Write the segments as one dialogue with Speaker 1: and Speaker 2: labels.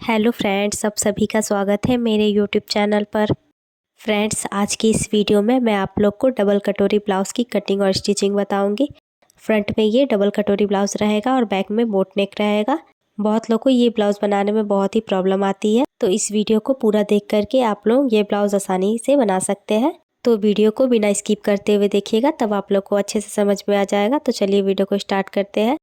Speaker 1: Hello friends, आप सभी का स्वागत है मेरे यूट्यूब चैनल पर। फ्रेंड्स, आज की इस वीडियो में मैं आप लोग को डबल कटोरी ब्लाउज़ की कटिंग और स्टिचिंग बताऊंगी। फ्रंट में ये डबल कटोरी ब्लाउज़ रहेगा और बैक में बोट नेक रहेगा। बहुत लोग को ये ब्लाउज़ बनाने में बहुत ही प्रॉब्लम आती है, तो इस वीडियो को पूरा देख करके आप लोग ये ब्लाउज़ आसानी से बना सकते हैं। तो वीडियो को बिना स्किप करते हुए देखिएगा, तब आप लोग को अच्छे से समझ में आ जाएगा। तो चलिए वीडियो को स्टार्ट करते हैं।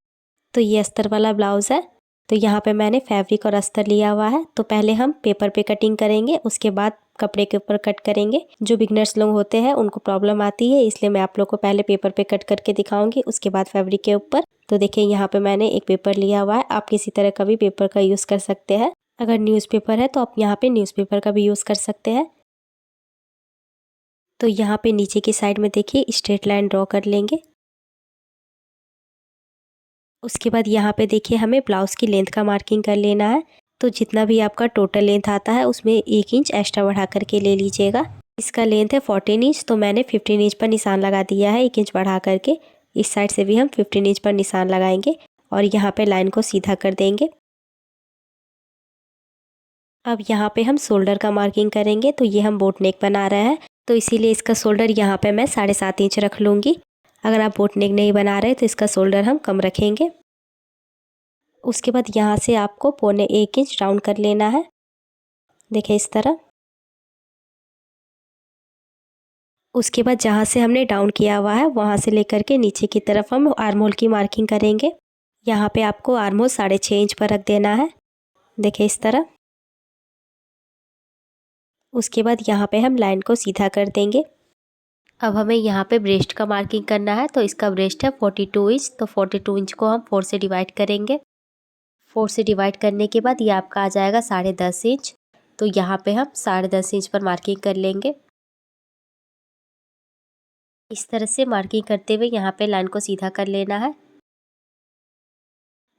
Speaker 1: तो ये अस्तर वाला ब्लाउज़ है। तो यहाँ पे मैंने फैब्रिक और अस्तर लिया हुआ है। तो पहले हम पेपर पे कटिंग करेंगे, उसके बाद कपड़े के ऊपर कट करेंगे। जो बिगनर्स लोग होते हैं उनको प्रॉब्लम आती है, इसलिए मैं आप लोग को पहले पेपर पे कट करके दिखाऊंगी, उसके बाद फैब्रिक के ऊपर। तो देखिए यहाँ पे मैंने एक पेपर लिया हुआ है। आप किसी तरह का भी पेपर का यूज़ कर सकते हैं। अगर न्यूज़पेपर है तो आप यहाँ पे न्यूज़पेपर का भी यूज़ कर सकते हैं। तो यहाँ पे नीचे की साइड में देखिए स्ट्रेट लाइन ड्रॉ कर लेंगे। उसके बाद यहाँ पे देखिए हमें ब्लाउज़ की लेंथ का मार्किंग कर लेना है। तो जितना भी आपका टोटल लेंथ आता है उसमें 1 इंच एक्स्ट्रा बढ़ा करके ले लीजिएगा। इसका लेंथ है 14 इंच, तो मैंने 15 इंच पर निशान लगा दिया है 1 इंच बढ़ा करके। इस साइड से भी हम 15 इंच पर निशान लगाएंगे और यहाँ पे लाइन को सीधा कर देंगे। अब यहाँ पे हम शोल्डर का मार्किंग करेंगे। तो ये हम बोट नेक बना रहे हैं, तो इसीलिए इसका शोल्डर यहाँ पे मैं 7.5 इंच रख लूँगी। अगर आप बोट नेक नहीं बना रहे तो इसका शोल्डर हम कम रखेंगे। उसके बाद यहाँ से आपको 1.25 इंच डाउन कर लेना है। देखिए इस तरह। उसके बाद जहाँ से हमने डाउन किया हुआ है वहाँ से लेकर के नीचे की तरफ हम आर्म होल की मार्किंग करेंगे। यहाँ पे आपको आर्म होल 6.5 इंच पर रख देना है। देखिए इस तरह। उसके बाद यहाँ पे हम लाइन को सीधा कर देंगे। अब हमें यहाँ पे ब्रेस्ट का मार्किंग करना है। तो इसका ब्रेस्ट है 42 इंच। तो 42 इंच को हम 4 से डिवाइड करेंगे। 4 से डिवाइड करने के बाद ये आपका आ जाएगा 10.5 इंच। तो यहाँ पे हम 10.5 इंच पर मार्किंग कर लेंगे। इस तरह से मार्किंग करते हुए यहाँ पे लाइन को सीधा कर लेना है।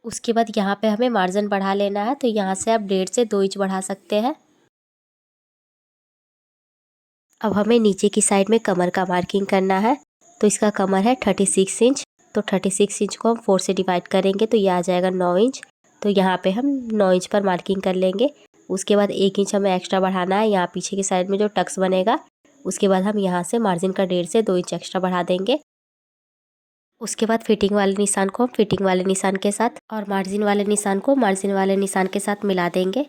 Speaker 1: उसके बाद यहाँ पे हमें मार्जिन बढ़ा लेना है। तो यहाँ से आप 1.5 से 2 इंच बढ़ा सकते हैं। अब हमें नीचे की साइड में कमर का मार्किंग करना है। तो इसका कमर है 36 इंच। तो 36 इंच को हम 4 से डिवाइड करेंगे तो ये आ जाएगा 9 इंच। तो यहाँ पे हम 9 इंच पर मार्किंग कर लेंगे। उसके बाद 1 इंच हमें एक्स्ट्रा बढ़ाना है यहाँ पीछे की साइड में जो टक्स बनेगा। उसके बाद हम यहाँ से मार्जिन का 1.5 से 2 इंच एक्स्ट्रा बढ़ा देंगे। उसके बाद फिटिंग वाले निशान को हम फिटिंग वाले निशान के साथ और मार्जिन वाले निशान को मार्जिन वाले निशान के साथ मिला देंगे।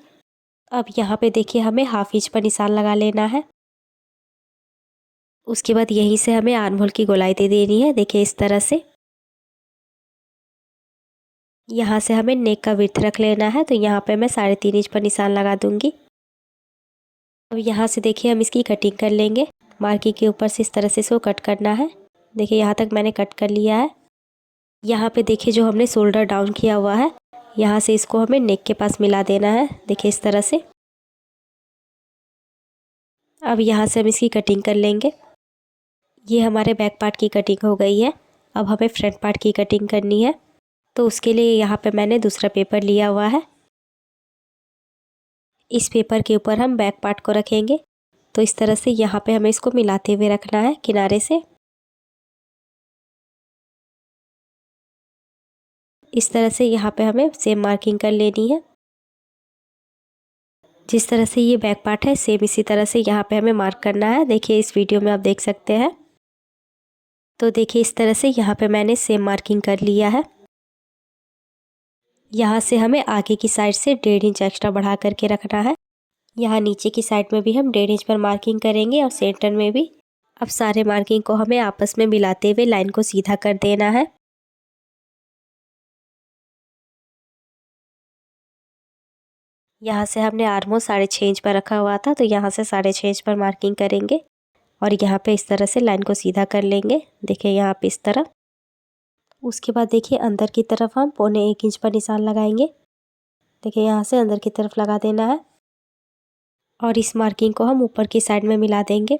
Speaker 1: अब यहाँ पे देखिए हमें हाफ इंच पर निशान लगा लेना है। उसके बाद यहीं से हमें आर्म होल की गोलाई दे देनी है। देखिए इस तरह से। यहाँ से हमें नेक का विड्थ रख लेना है। तो यहाँ पे मैं 3.5 इंच पर निशान लगा दूंगी। अब यहाँ से देखिए हम इसकी कटिंग कर लेंगे। मार्किंग के ऊपर से इस तरह से इसको कट करना है। देखिए यहाँ तक मैंने कट कर लिया है। यहाँ पे देखिए जो हमने शोल्डर डाउन किया हुआ है, यहाँ से इसको हमें नेक के पास मिला देना है। देखिए इस तरह से। अब यहाँ से हम इसकी कटिंग कर लेंगे। ये हमारे बैक पार्ट की कटिंग हो गई है। अब हमें फ्रंट पार्ट की कटिंग करनी है। तो उसके लिए यहाँ पे मैंने दूसरा पेपर लिया हुआ है। इस पेपर के ऊपर हम बैक पार्ट को रखेंगे। तो इस तरह से यहाँ पे हमें इसको मिलाते हुए रखना है किनारे से। इस तरह से यहाँ पे हमें सेम मार्किंग कर लेनी है। जिस तरह से ये बैक पार्ट है सेम इसी तरह से यहाँ पे हमें मार्क करना है। देखिए इस वीडियो में आप देख सकते हैं। तो देखिए इस तरह से यहाँ पे मैंने सेम मार्किंग कर लिया है। यहाँ से हमें आगे की साइड से 1.5 इंच एक्स्ट्रा बढ़ा करके रखना है। यहाँ नीचे की साइड में भी हम 1.5 इंच पर मार्किंग करेंगे और सेंटर में भी। अब सारे मार्किंग को हमें आपस में मिलाते हुए लाइन को सीधा कर देना है। यहाँ से हमने आर्म होल 6.5 इंच पर रखा हुआ था, तो यहाँ से 6.5 इंच पर मार्किंग करेंगे और यहाँ पे इस तरह से लाइन को सीधा कर लेंगे। देखिए यहाँ पे इस तरह। उसके बाद देखिए अंदर की तरफ हम 1.25 इंच पर निशान लगाएंगे। देखिए यहाँ से अंदर की तरफ लगा देना है और इस मार्किंग को हम ऊपर की साइड में मिला देंगे।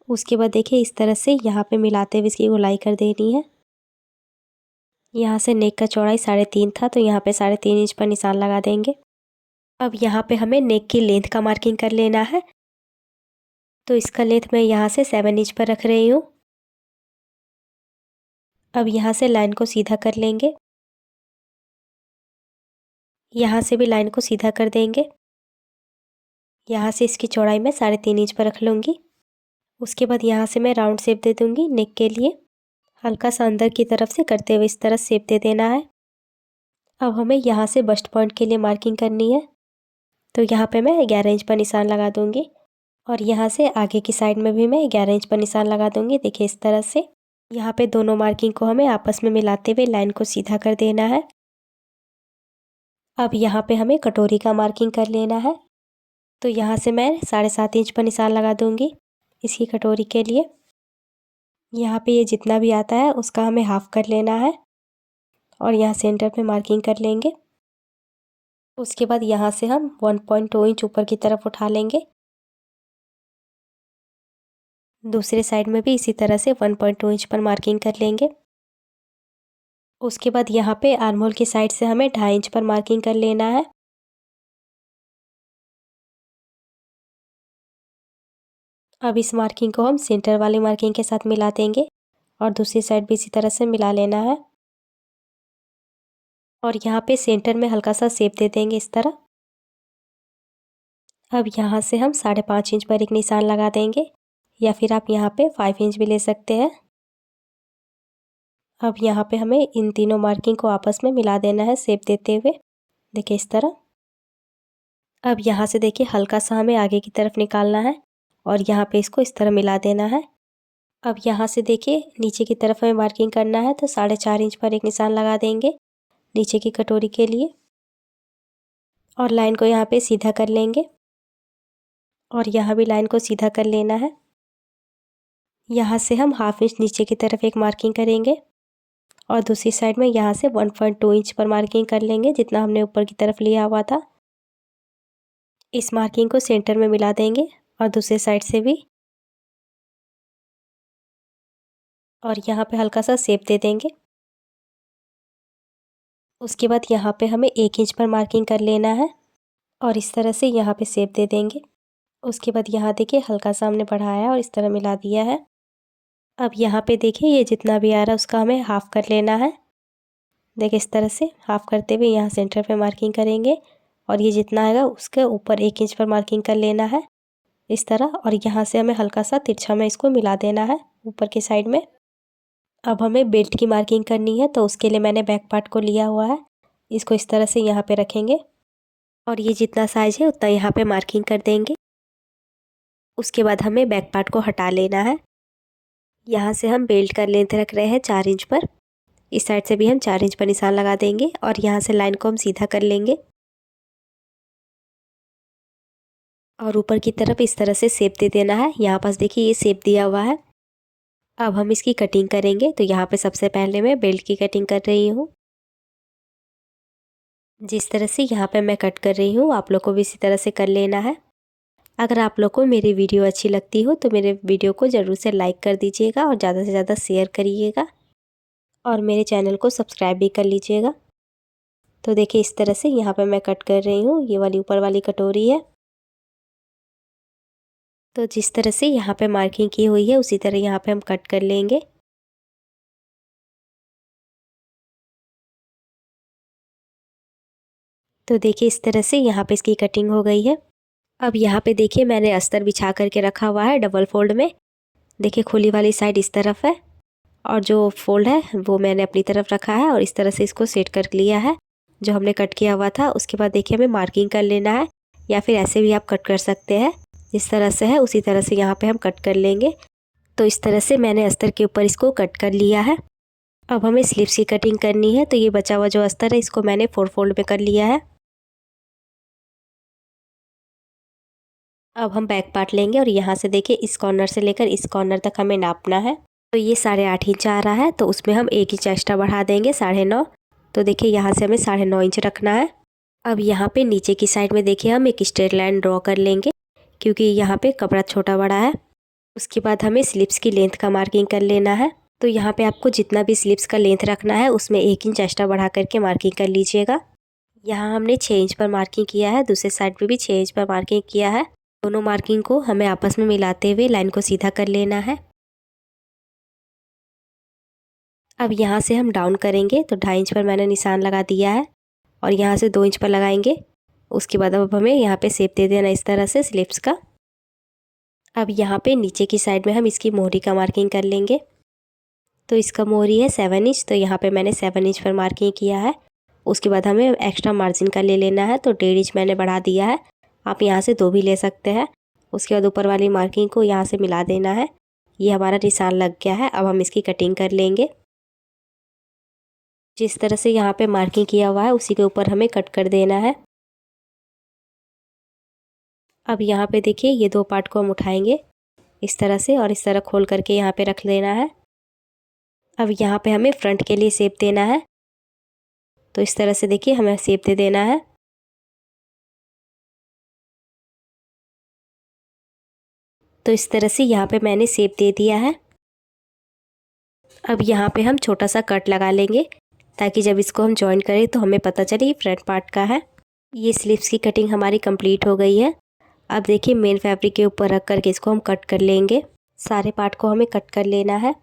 Speaker 1: उसके बाद देखिए इस तरह से यहाँ पे मिलाते हुए इसकी गोलाई कर देनी है। यहाँ से नेक का चौड़ाई 3.5 था, तो यहाँ पे 3.5 इंच पर निशान लगा देंगे। अब यहाँ पे हमें नेक की लेंथ का मार्किंग कर लेना है। तो इसका लेंथ मैं यहाँ से 7 इंच पर रख रही हूँ। अब यहाँ से लाइन को सीधा कर लेंगे। यहाँ से भी लाइन को सीधा कर देंगे। यहाँ से इसकी चौड़ाई मैं 3.5 इंच पर रख लूँगी। उसके बाद यहाँ से मैं राउंड शेप दे दूँगी नेक के लिए। हल्का सा अंदर की तरफ से करते हुए इस तरह शेप दे देना है। अब हमें यहाँ से बस्ट पॉइंट के लिए मार्किंग करनी है, तो यहाँ पे मैं 11 इंच पर निशान लगा दूँगी और यहाँ से आगे की साइड में भी मैं 11 इंच पर निशान लगा दूँगी। देखिए इस तरह से यहाँ पे दोनों मार्किंग को हमें आपस में मिलाते हुए लाइन को सीधा कर देना है। अब यहाँ पे हमें कटोरी का मार्किंग कर लेना है, तो यहाँ से मैं 7.5 इंच पर निशान लगा दूँगी इसकी कटोरी के लिए। यहाँ पे ये जितना भी आता है उसका हमें हाफ कर लेना है और यहाँ सेंटर पे मार्किंग कर लेंगे। उसके बाद यहाँ से हम 1.2 इंच ऊपर की तरफ उठा लेंगे। दूसरे साइड में भी इसी तरह से 1.2 इंच पर मार्किंग कर लेंगे। उसके बाद यहाँ पे आर्म होल की साइड से हमें 2.5 इंच पर मार्किंग कर लेना है। अब इस मार्किंग को हम सेंटर वाली मार्किंग के साथ मिला देंगे और दूसरी साइड भी इसी तरह से मिला लेना है और यहाँ पे सेंटर में हल्का सा शेप दे देंगे इस तरह। अब यहाँ से हम 5.5 इंच पर एक निशान लगा देंगे या फिर आप यहाँ पे 5 इंच भी ले सकते हैं। अब यहाँ पे हमें इन तीनों मार्किंग को आपस में मिला देना है शेप देते हुए। देखिए इस तरह। अब यहाँ से देखिए हल्का सा हमें आगे की तरफ निकालना है और यहाँ पे इसको इस तरह मिला देना है। अब यहाँ से देखिए नीचे की तरफ हमें मार्किंग करना है, तो 4.5 इंच पर एक निशान लगा देंगे नीचे की कटोरी के लिए और लाइन को यहाँ पे सीधा कर लेंगे और यहाँ भी लाइन को सीधा कर लेना है। यहाँ से हम 1/2 इंच नीचे की तरफ एक मार्किंग करेंगे और दूसरी साइड में यहाँ से 1.2 इंच पर मार्किंग कर लेंगे जितना हमने ऊपर की तरफ लिया हुआ था। इस मार्किंग को सेंटर में मिला देंगे और दूसरे साइड से भी, और यहाँ पे हल्का सा शेप दे देंगे। उसके बाद यहाँ पे हमें 1 इंच पर मार्किंग कर लेना है और इस तरह से यहाँ पे शेप दे देंगे। उसके बाद यहाँ देखिए हल्का सा हमने बढ़ाया और इस तरह मिला दिया है। अब यहाँ पे देखिए ये जितना भी आ रहा है उसका हमें हाफ कर लेना है। देखिए इस तरह से हाफ करते हुए यहाँ सेंटर पे मार्किंग करेंगे और ये जितना आएगा उसके ऊपर 1 इंच पर मार्किंग कर लेना है इस तरह, और यहाँ से हमें हल्का सा तिरछा में इसको मिला देना है ऊपर की साइड में। अब हमें बेल्ट की मार्किंग करनी है, तो उसके लिए मैंने बैक पार्ट को लिया हुआ है। इसको इस तरह से यहाँ पे रखेंगे और ये जितना साइज है उतना यहाँ पे मार्किंग कर देंगे। उसके बाद हमें बैक पार्ट को हटा लेना है। यहाँ से हम बेल्ट का लेंथ रख रहे हैं 4 इंच पर। इस साइड से भी हम 4 इंच पर निशान लगा देंगे और यहाँ से लाइन को हम सीधा कर लेंगे और ऊपर की तरफ इस तरह से शेप दे देना है। यहाँ पास देखिए ये शेप दिया हुआ है। अब हम इसकी कटिंग करेंगे, तो यहाँ पे सबसे पहले मैं बेल्ट की कटिंग कर रही हूँ। जिस तरह से यहाँ पे मैं कट कर रही हूँ आप लोग को भी इसी तरह से कर लेना है। अगर आप लोग को मेरी वीडियो अच्छी लगती हो तो मेरे वीडियो को ज़रूर से लाइक कर दीजिएगा और ज़्यादा से ज़्यादा शेयर करिएगा और मेरे चैनल को सब्सक्राइब भी कर लीजिएगा। तो देखिए इस तरह से यहाँ पे मैं कट कर रही हूँ। ये वाली ऊपर वाली कटोरी है, तो जिस तरह से यहाँ पे मार्किंग की हुई है उसी तरह यहाँ पे हम कट कर लेंगे। तो देखिए इस तरह से यहाँ पे इसकी कटिंग हो गई है। अब यहाँ पे देखिए मैंने अस्तर बिछा करके रखा हुआ है डबल फोल्ड में। देखिए खुली वाली साइड इस तरफ है और जो फोल्ड है वो मैंने अपनी तरफ रखा है और इस तरह से इसको सेट कर लिया है जो हमने कट किया हुआ था। उसके बाद देखिए हमें मार्किंग कर लेना है या फिर ऐसे भी आप कट कर सकते हैं। जिस तरह से है उसी तरह से यहाँ पे हम कट कर लेंगे। तो इस तरह से मैंने अस्तर के ऊपर इसको कट कर लिया है। अब हमें स्लीव्स की कटिंग करनी है, तो ये बचा हुआ जो अस्तर है इसको मैंने 4 फोल्ड में कर लिया है। अब हम बैक पार्ट लेंगे और यहाँ से देखिए इस कॉर्नर से लेकर इस कॉर्नर तक हमें नापना है। तो ये 8.5 इंच आ रहा है, तो उसमें हम 1 इंच एक्स्ट्रा बढ़ा देंगे 9.5। तो देखिए यहाँ से हमें 9.5 इंच रखना है। अब यहाँ पे नीचे की साइड में देखिए हम एक स्ट्रेट लाइन ड्रॉ कर लेंगे क्योंकि यहाँ पे कपड़ा छोटा बड़ा है। उसके बाद हमें स्लीव्स की लेंथ का मार्किंग कर लेना है। तो यहाँ पे आपको जितना भी स्लीव्स का लेंथ रखना है उसमें 1 इंच एक्स्ट्रा बढ़ा करके मार्किंग कर लीजिएगा। यहाँ हमने 6 इंच पर मार्किंग किया है, दूसरे साइड पे भी 6 इंच पर मार्किंग किया है। दोनों मार्किंग को हमें आपस में मिलाते हुए लाइन को सीधा कर लेना है। अब यहाँ से हम डाउन करेंगे, तो 2.5 इंच पर मैंने निशान लगा दिया है और यहाँ से 2 इंच पर लगाएंगे। उसके बाद अब हमें यहाँ पे शेप दे देना इस तरह से स्लिप्स का। अब यहाँ पे नीचे की साइड में हम इसकी मोहरी का मार्किंग कर लेंगे। तो इसका मोहरी है 7 इंच, तो यहाँ पे मैंने 7 इंच पर मार्किंग किया है। उसके बाद हमें एक्स्ट्रा मार्जिन का ले लेना है, तो 1.5 इंच मैंने बढ़ा दिया है। आप यहाँ से 2 भी ले सकते हैं। उसके बाद ऊपर वाली मार्किंग को यहाँ से मिला देना है। ये हमारा निशान लग गया है। अब हम इसकी कटिंग कर लेंगे। जिस तरह से यहाँ पे मार्किंग किया हुआ है उसी के ऊपर हमें कट कर देना है। अब यहाँ पे देखिए ये 2 पार्ट को हम उठाएंगे इस तरह से और इस तरह खोल करके यहाँ पे रख लेना है। अब यहाँ पे हमें फ्रंट के लिए शेप देना है, तो इस तरह से देखिए हमें शेप दे देना है। तो इस तरह से यहाँ पे मैंने शेप दे दिया है। अब यहाँ पे हम छोटा सा कट लगा लेंगे ताकि जब इसको हम जॉइन करें तो हमें पता चले ये फ्रंट पार्ट का है। ये स्लीव्स की कटिंग हमारी कंप्लीट हो गई है। अब देखिए मेन फैब्रिक के ऊपर रख करके इसको हम कट कर लेंगे। सारे पार्ट को हमें कट कर लेना है।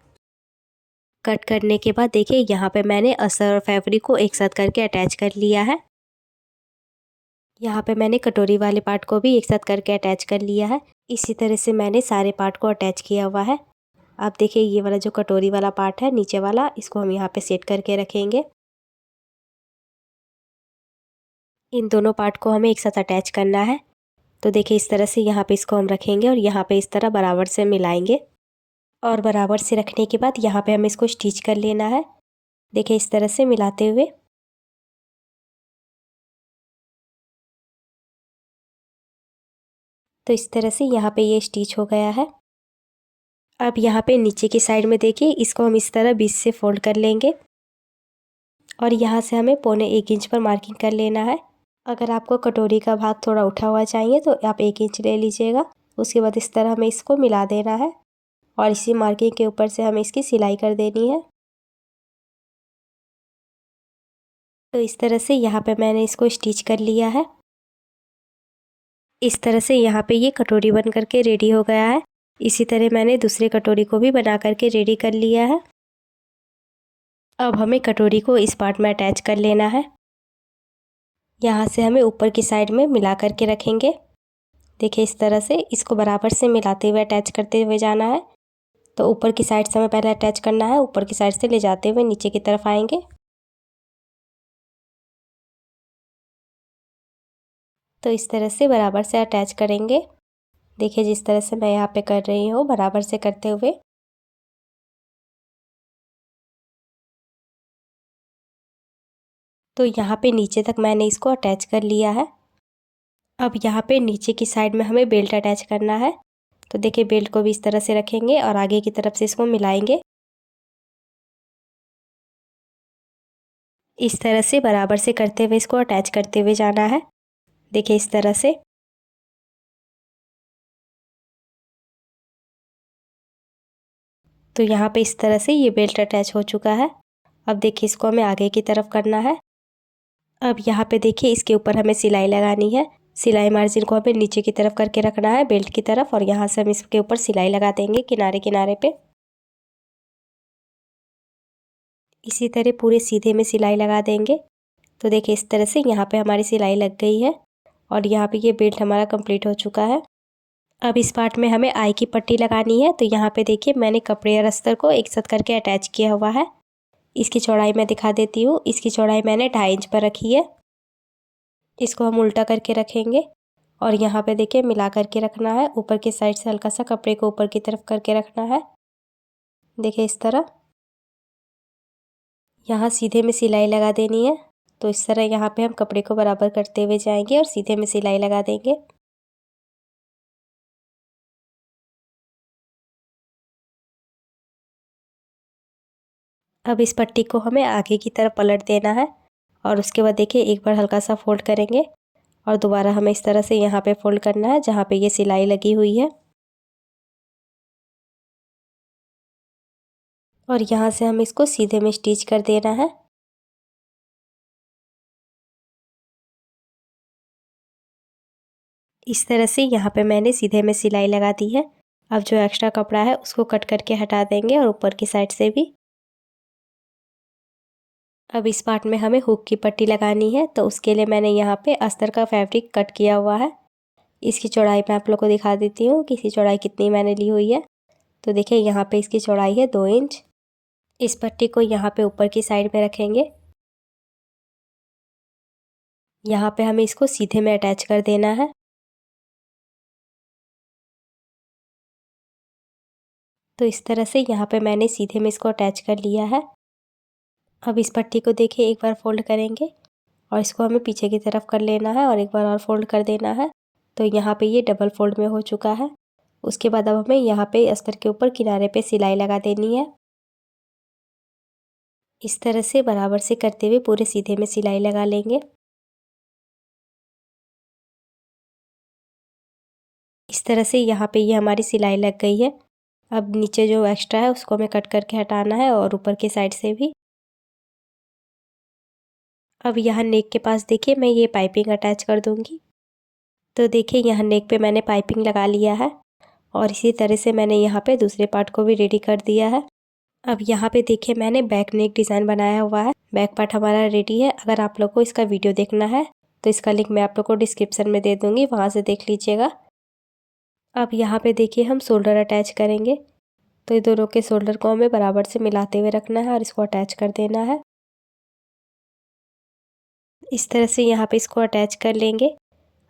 Speaker 1: कट करने के बाद देखिए यहाँ पे मैंने अस्तर और फैब्रिक को एक साथ करके अटैच कर लिया है। यहाँ पे मैंने कटोरी वाले पार्ट को भी एक साथ करके अटैच कर लिया है। इसी तरह से मैंने सारे पार्ट को अटैच किया हुआ है। अब देखिए ये वाला जो कटोरी वाला पार्ट है नीचे वाला, इसको हम यहाँ पे सेट करके रखेंगे। इन दोनों पार्ट को हमें एक साथ अटैच करना है। तो देखिए इस तरह से यहाँ पे इसको हम रखेंगे और यहाँ पे इस तरह बराबर से मिलाएंगे। और बराबर से रखने के बाद यहाँ पे हमें इसको स्टिच कर लेना है। देखिए इस तरह से मिलाते हुए। तो इस तरह से यहाँ पे ये स्टिच हो गया है। अब यहाँ पे नीचे की साइड में देखिए इसको हम इस तरह बीच से फोल्ड कर लेंगे और यहाँ से हमें 1.25 इंच पर मार्किंग कर लेना है। अगर आपको कटोरी का भाग थोड़ा उठा हुआ चाहिए तो आप 1 इंच ले लीजिएगा। उसके बाद इस तरह हमें इसको मिला देना है और इसी मार्किंग के ऊपर से हमें इसकी सिलाई कर देनी है। तो इस तरह से यहाँ पे मैंने इसको स्टिच कर लिया है। इस तरह से यहाँ पे ये कटोरी बन करके रेडी हो गया है। इसी तरह मैंने दूसरे कटोरी को भी बना करके रेडी कर लिया है। अब हमें कटोरी को इस पार्ट में अटैच कर लेना है। यहाँ से हमें ऊपर की साइड में मिला करके रखेंगे। देखिए इस तरह से इसको बराबर से मिलाते हुए अटैच करते हुए जाना है। तो ऊपर की साइड से हमें पहले अटैच करना है, ऊपर की साइड से ले जाते हुए नीचे की तरफ आएंगे। तो इस तरह से बराबर से अटैच करेंगे। देखिए जिस तरह से मैं यहाँ पे कर रही हूँ बराबर से करते हुए। तो यहाँ पे नीचे तक मैंने इसको अटैच कर लिया है। अब यहाँ पे नीचे की साइड में हमें बेल्ट अटैच करना है। तो देखिए बेल्ट को भी इस तरह से रखेंगे और आगे की तरफ से इसको मिलाएंगे। इस तरह से बराबर से करते हुए इसको अटैच करते हुए जाना है। देखिए इस तरह से। तो यहाँ पे इस तरह से ये बेल्ट अटैच हो चुका है। अब देखिए इसको हमें आगे की तरफ करना है। अब यहाँ पे देखिए इसके ऊपर हमें सिलाई लगानी है। सिलाई मार्जिन को हमें नीचे की तरफ करके रखना है बेल्ट की तरफ और यहाँ से हम इसके ऊपर सिलाई लगा देंगे किनारे किनारे पे। इसी तरह पूरे सीधे में सिलाई लगा देंगे। तो देखिए इस तरह से यहाँ पे हमारी सिलाई लग गई है और यहाँ पे ये बेल्ट हमारा कंप्लीट हो चुका है। अब इस पार्ट में हमें आई की पट्टी लगानी है। तो यहाँ पे देखिए मैंने कपड़े और अस्तर को एक साथ करके अटैच किया हुआ है। इसकी चौड़ाई मैं दिखा देती हूँ। इसकी चौड़ाई मैंने 2.5 इंच पर रखी है। इसको हम उल्टा करके रखेंगे और यहाँ पे देखिए मिला करके रखना है। ऊपर की साइड से हल्का सा कपड़े को ऊपर की तरफ करके रखना है। देखिए इस तरह यहाँ सीधे में सिलाई लगा देनी है। तो इस तरह यहाँ पे हम कपड़े को बराबर करते हुए जाएंगे और सीधे में सिलाई लगा देंगे। अब इस पट्टी को हमें आगे की तरफ पलट देना है और उसके बाद देखिए एक बार हल्का सा फोल्ड करेंगे और दोबारा हमें इस तरह से यहाँ पे फोल्ड करना है जहाँ पे ये सिलाई लगी हुई है। और यहाँ से हम इसको सीधे में स्टिच कर देना है। इस तरह से यहाँ पे मैंने सीधे में सिलाई लगा दी है। अब जो एक्स्ट्रा कपड़ा है उसको कट करके हटा देंगे और ऊपर की साइड से भी। अब इस पार्ट में हमें हुक की पट्टी लगानी है, तो उसके लिए मैंने यहाँ पे अस्तर का फैब्रिक कट किया हुआ है। इसकी चौड़ाई मैं आप लोग को दिखा देती हूँ कि इसकी चौड़ाई कितनी मैंने ली हुई है। तो देखिए यहाँ पे इसकी चौड़ाई है 2 इंच। इस पट्टी को यहाँ पे ऊपर की साइड में रखेंगे। यहाँ पे हमें इसको सीधे में अटैच कर देना है। तो इस तरह से यहाँ पे मैंने सीधे में इसको अटैच कर लिया है। अब इस पट्टी को देखिए एक बार फोल्ड करेंगे और इसको हमें पीछे की तरफ कर लेना है और एक बार और फोल्ड कर देना है। तो यहाँ पे ये डबल फोल्ड में हो चुका है। उसके बाद अब हमें यहाँ पे अस्तर के ऊपर किनारे पे सिलाई लगा देनी है। इस तरह से बराबर से करते हुए पूरे सीधे में सिलाई लगा लेंगे। इस तरह से यहाँ पे ये हमारी सिलाई लग गई है। अब नीचे जो एक्स्ट्रा है उसको हमें कट करके हटाना है और ऊपर की साइड से भी। अब यहाँ नेक के पास देखिए मैं ये पाइपिंग अटैच कर दूँगी। तो देखिए यहाँ नेक पे मैंने पाइपिंग लगा लिया है और इसी तरह से मैंने यहाँ पे दूसरे पार्ट को भी रेडी कर दिया है। अब यहाँ पे देखिए मैंने बैक नेक डिज़ाइन बनाया हुआ है। बैक पार्ट हमारा रेडी है। अगर आप लोग को इसका वीडियो देखना है तो इसका लिंक मैं आप लोग को डिस्क्रिप्शन में दे दूँगी, वहाँ से देख लीजिएगा। अब यहाँ पे देखिए हम शोल्डर अटैच करेंगे। तो ये दोनों के शोल्डर को हमें बराबर से मिलाते हुए रखना है और इसको अटैच कर देना है। इस तरह से यहाँ पे इसको अटैच कर लेंगे।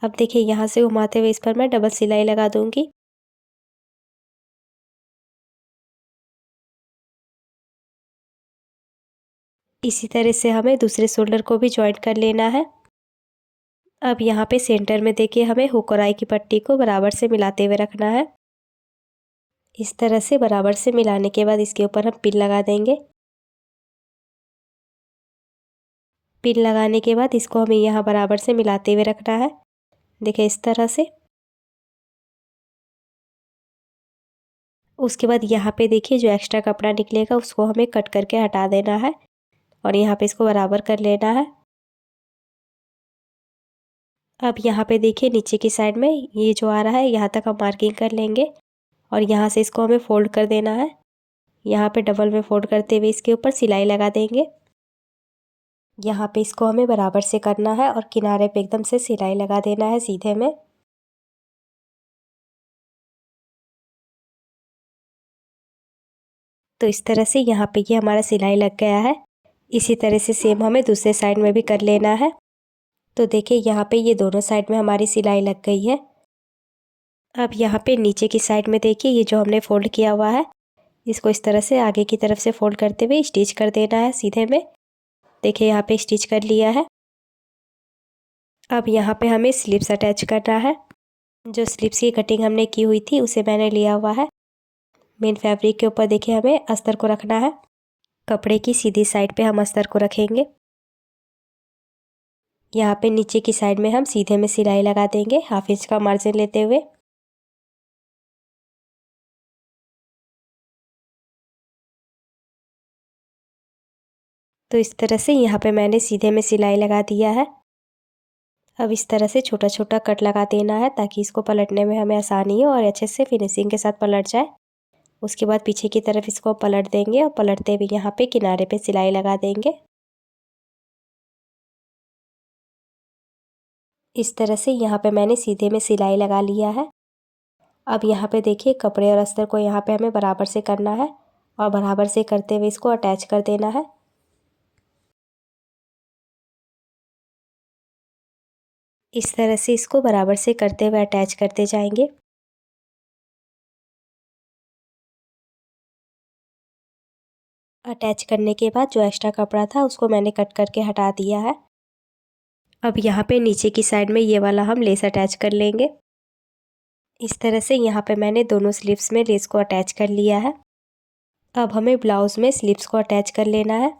Speaker 1: अब देखिए यहाँ से घुमाते हुए इस पर मैं डबल सिलाई लगा दूँगी। इसी तरह से हमें दूसरे शोल्डर को भी जॉइंट कर लेना है। अब यहाँ पे सेंटर में देखिए हमें हुक और आई की पट्टी को बराबर से मिलाते हुए रखना है। इस तरह से बराबर से मिलाने के बाद इसके ऊपर हम पिन लगा देंगे। पिन लगाने के बाद इसको हमें यहाँ बराबर से मिलाते हुए रखना है। देखिए इस तरह से। उसके बाद यहाँ पे देखिए जो एक्स्ट्रा कपड़ा निकलेगा उसको हमें कट करके हटा देना है और यहाँ पे इसको बराबर कर लेना है। अब यहाँ पे देखिए नीचे की साइड में ये जो आ रहा है यहाँ तक हम मार्किंग कर लेंगे और यहाँ से इसको हमें फोल्ड कर देना है। यहाँ पे डबल में फोल्ड करते हुए इसके ऊपर सिलाई लगा देंगे। यहाँ पे इसको हमें बराबर से करना है और किनारे पे एकदम से सिलाई लगा देना है सीधे में। तो इस तरह से यहाँ पे ये हमारा सिलाई लग गया है। इसी तरह से सेम हमें दूसरे साइड में भी कर लेना है। तो देखिए यहाँ पे ये दोनों साइड में हमारी सिलाई लग गई है। अब यहाँ पे नीचे की साइड में देखिए ये जो हमने फोल्ड किया हुआ है इसको इस तरह से आगे की तरफ से फोल्ड करते हुए स्टिच कर देना है सीधे में। देखिए यहाँ पे स्टिच कर लिया है। अब यहाँ पे हमें स्लिप्स अटैच करना है। जो स्लिप्स की कटिंग हमने की हुई थी उसे मैंने लिया हुआ है। मेन फैब्रिक के ऊपर देखिए हमें अस्तर को रखना है। कपड़े की सीधी साइड पे हम अस्तर को रखेंगे। यहाँ पे नीचे की साइड में हम सीधे में सिलाई लगा देंगे 1/2 इंच का मार्जिन लेते हुए। तो इस तरह से यहाँ पे मैंने सीधे में सिलाई लगा दिया है। अब इस तरह से छोटा छोटा कट लगा देना है ताकि इसको पलटने में हमें आसानी हो और अच्छे से फिनिशिंग के साथ पलट जाए। उसके बाद पीछे की तरफ इसको पलट देंगे और पलटते हुए यहाँ पे किनारे पे सिलाई लगा देंगे। इस तरह से यहाँ पे मैंने सीधे में सिलाई लगा लिया है। अब यहाँ पे देखिए कपड़े और अस्तर को यहाँ पे हमें बराबर से करना है और बराबर से करते हुए इसको अटैच कर देना है। इस तरह से इसको बराबर से करते हुए अटैच करते जाएंगे। अटैच करने के बाद जो एक्स्ट्रा कपड़ा था उसको मैंने कट करके हटा दिया है। अब यहाँ पे नीचे की साइड में ये वाला हम लेस अटैच कर लेंगे। इस तरह से यहाँ पे मैंने दोनों स्लीव्स में लेस को अटैच कर लिया है। अब हमें ब्लाउज़ में स्लीव्स को अटैच कर लेना है।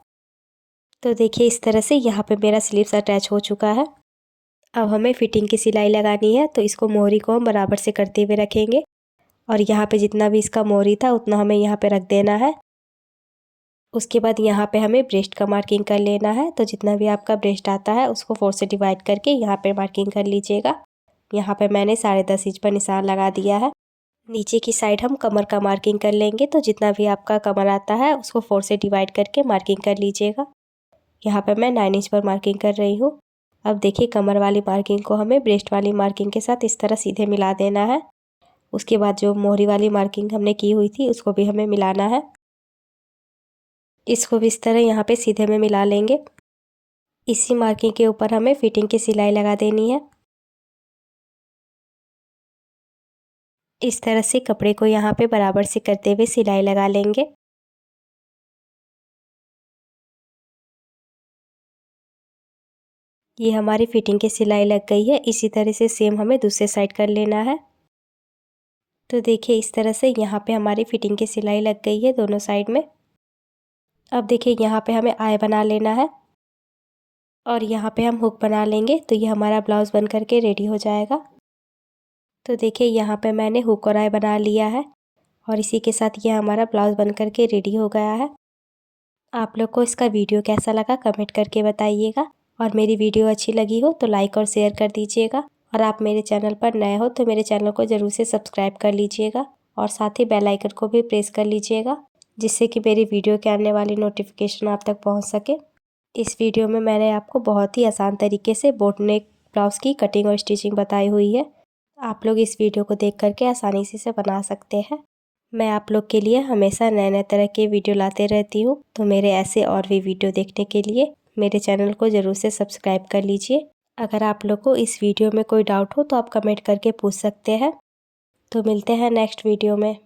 Speaker 1: तो देखिए इस तरह से यहाँ पे मेरा स्लीव्स अटैच हो चुका है। अब हमें फिटिंग की सिलाई लगानी है, तो इसको मोहरी को हम बराबर से करते हुए रखेंगे और यहाँ पे जितना भी इसका मोहरी था उतना हमें यहाँ पे रख देना है। उसके बाद यहाँ पे हमें ब्रेस्ट का मार्किंग कर लेना है। तो जितना भी आपका ब्रेस्ट आता है उसको 4 से डिवाइड करके यहाँ पे मार्किंग कर लीजिएगा। यहाँ पे मैंने 10.5 इंच पर निशान लगा दिया है। नीचे की साइड हम कमर का मार्किंग कर लेंगे। तो जितना भी आपका कमर आता है उसको 4 से डिवाइड करके मार्किंग कर लीजिएगा। यहाँ पे मैं 9 इंच पर मार्किंग कर रही हूँ। अब देखिए कमर वाली मार्किंग को हमें ब्रेस्ट वाली मार्किंग के साथ इस तरह सीधे मिला देना है। उसके बाद जो मोहरी वाली मार्किंग हमने की हुई थी उसको भी हमें मिलाना है। इसको भी इस तरह यहाँ पे सीधे में मिला लेंगे। इसी मार्किंग के ऊपर हमें फिटिंग की सिलाई लगा देनी है। इस तरह से कपड़े को यहाँ पे बराबर से करते हुए सिलाई लगा लेंगे। ये हमारी फिटिंग की सिलाई लग गई है। इसी तरह से सेम हमें दूसरे साइड कर लेना है। तो देखिए इस तरह से यहाँ पे हमारी फिटिंग की सिलाई लग गई है दोनों साइड में। अब देखिए यहाँ पे हमें आई बना लेना है और यहाँ पे हम हुक बना लेंगे तो ये हमारा ब्लाउज़ बन करके रेडी हो जाएगा। तो देखिए यहाँ पे मैंने हुक और आई बना लिया है और इसी के साथ ये हमारा ब्लाउज़ बन करके रेडी हो गया है। आप लोग को इसका वीडियो कैसा लगा कमेंट करके बताइएगा और मेरी वीडियो अच्छी लगी हो तो लाइक और शेयर कर दीजिएगा और आप मेरे चैनल पर नए हो तो मेरे चैनल को ज़रूर से सब्सक्राइब कर लीजिएगा और साथ ही बेल आइकन को भी प्रेस कर लीजिएगा जिससे कि मेरी वीडियो के आने वाली नोटिफिकेशन आप तक पहुंच सके। इस वीडियो में मैंने आपको बहुत ही आसान तरीके से बोट नेक ब्लाउज़ की कटिंग और स्टिचिंग बताई हुई है। आप लोग इस वीडियो को देख करके आसानी से इसे बना सकते हैं। मैं आप लोग के लिए हमेशा नए नए तरह के वीडियो लाते रहती हूँ तो मेरे ऐसे और भी वीडियो देखने के लिए मेरे चैनल को ज़रूर से सब्सक्राइब कर लीजिए। अगर आप लोग को इस वीडियो में कोई डाउट हो तो आप कमेंट करके पूछ सकते हैं। तो मिलते हैं नेक्स्ट वीडियो में।